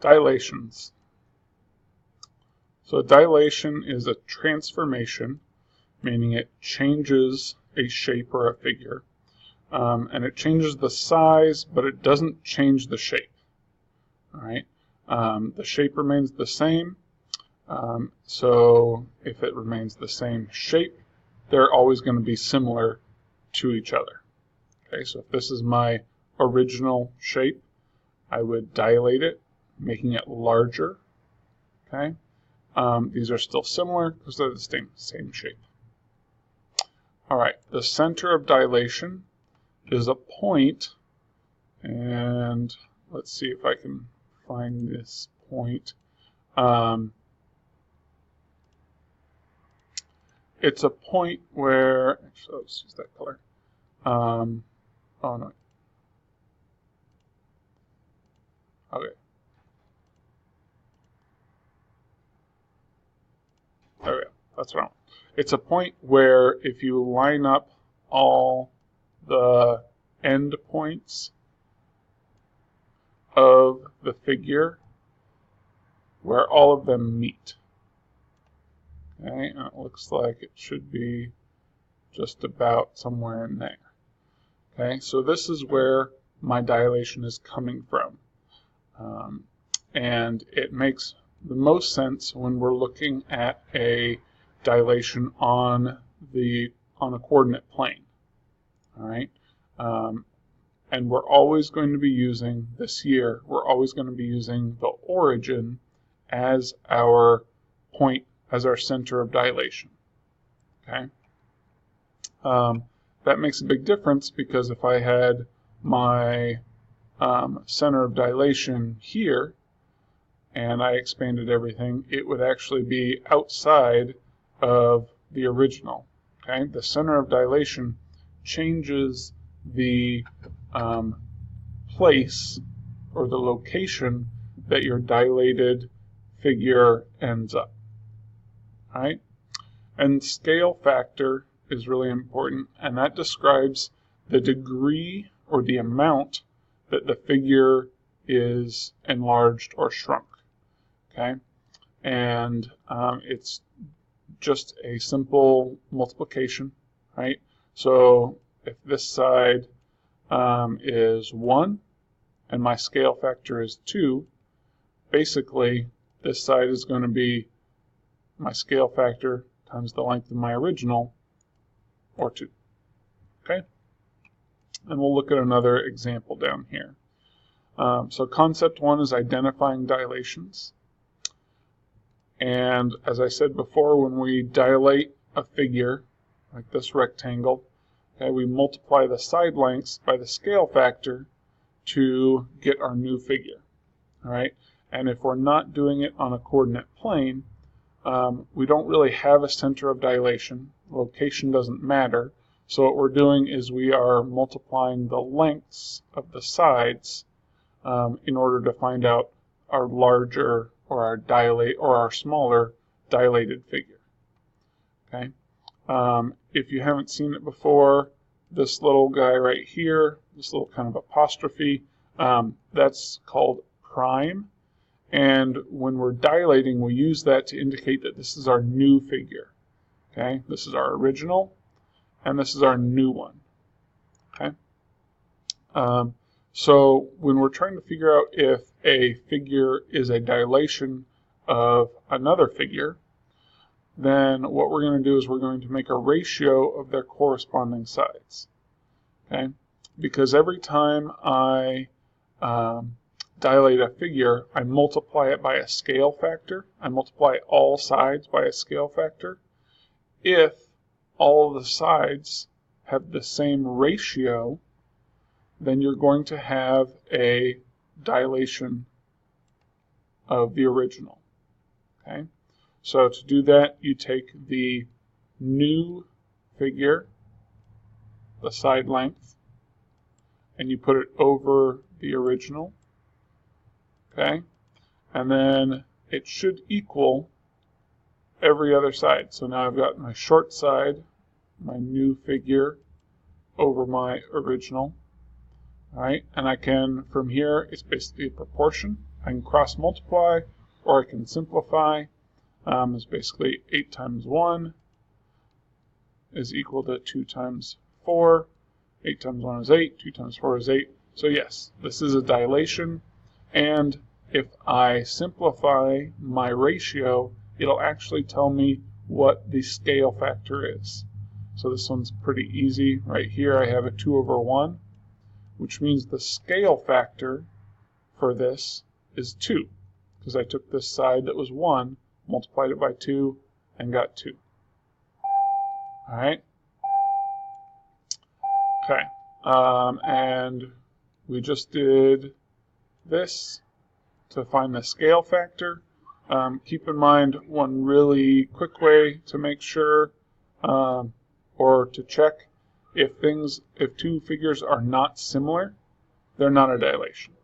Dilations. So dilation is a transformation, meaning it changes a shape or a figure. And it changes the size, but it doesn't change the shape. All right. The shape remains the same. So if it remains the same shape, they're always going to be similar to each other. Okay, so if this is my original shape, I would dilate it, making it larger. Okay, these are still similar because they're the same shape. All right, the center of dilation is a point, and let's see if I can find this point. It's a point where, actually, let's use that color. Oh no. Okay. There we go. That's what I want. It's a point where if you line up all the end points of the figure, where all of them meet. Okay, and it looks like it should be just about somewhere in there. Okay, so this is where my dilation is coming from. And it makes the most sense when we're looking at a dilation on a coordinate plane. All right, and we're always going to be using this year. We're always going to be using the origin as our point, as our center of dilation. Okay, that makes a big difference because if I had my center of dilation here, and I expanded everything, it would actually be outside of the original. Okay, the center of dilation changes the place or the location that your dilated figure ends up. All right, and scale factor is really important, and that describes the degree or the amount that the figure is enlarged or shrunk. Okay, and it's just a simple multiplication, right? So if this side is 1 and my scale factor is 2, basically this side is going to be my scale factor times the length of my original, or 2. Okay, and we'll look at another example down here. So concept 1 is identifying dilations. And as I said before, when we dilate a figure, like this rectangle, okay, we multiply the side lengths by the scale factor to get our new figure. All right, and if we're not doing it on a coordinate plane, we don't really have a center of dilation. Location doesn't matter. So what we're doing is we are multiplying the lengths of the sides in order to find out our larger or our smaller dilated figure. Okay. If you haven't seen it before, this little guy right here, this little kind of apostrophe, that's called prime. And when we're dilating, we use that to indicate that this is our new figure. Okay, this is our original, and this is our new one. Okay. So when we're trying to figure out if a figure is a dilation of another figure, then what we're going to do is we're going to make a ratio of their corresponding sides. Okay, because every time I dilate a figure, I multiply it by a scale factor. I multiply all sides by a scale factor. If all of the sides have the same ratio, then you're going to have a dilation of the original. Okay, so to do that, you take the new figure, the side length, and you put it over the original. Okay, and then it should equal every other side. So now I've got my short side, my new figure, over my original. All right, and I can, from here, it's basically a proportion. I can cross multiply, or I can simplify. It's basically 8 times 1 is equal to 2 times 4. 8 times 1 is 8, 2 times 4 is 8. So yes, this is a dilation, and if I simplify my ratio, it'll actually tell me what the scale factor is. So this one's pretty easy. Right here I have a 2 over 1, which means the scale factor for this is 2, because I took this side that was 1, multiplied it by 2, and got 2. All right? Okay. And we just did this to find the scale factor. Keep in mind one really quick way to make sure or to check if two figures are not similar, they're not a dilation.